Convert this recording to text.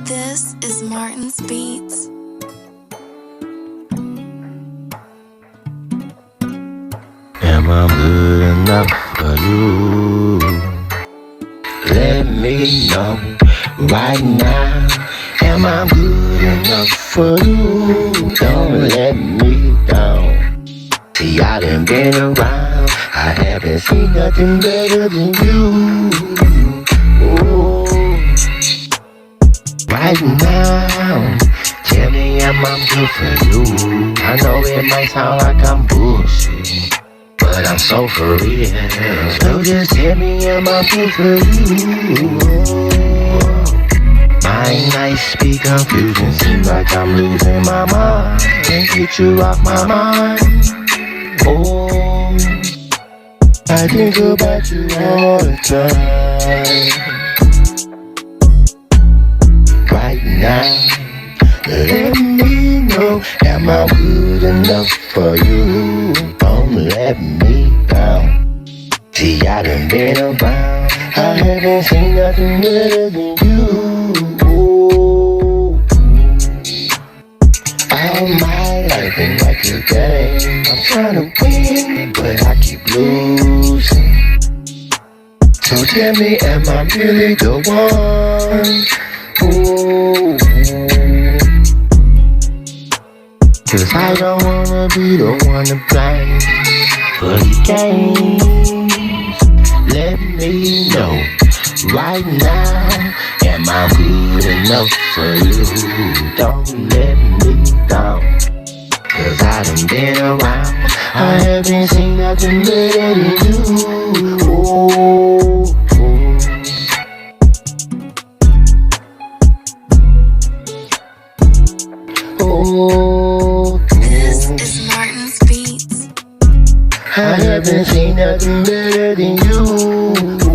This is Martin's Beats. Am I good enough for you? Let me know right now. Am I good enough for you? Don't let me down. See, I done been around. I haven't seen nothing better than you. Ooh. Right now, tell me am I good for you? I know it might sound like I'm bullshit, but I'm so for real. So just tell me am I good for you? My nights be confusing, seems like I'm losing my mind. Can't get you off my mind. Oh, I think about you all the time. Right now, let me know, am I good enough for you? Don't let me down. See, I done been around. I haven't seen nothing better than you. Ooh. All my life been like a game. I'm trying to win, but I keep losing. So tell me, am I really the one? Ooh. 'Cause I don't wanna be the one to blame for these games. Let me know right now, am I good enough for you? Don't let me down, 'cause I done been around. I haven't seen nothing better than you. Ooh. Oh, This is Martin's Beats. I haven't seen nothing better than you.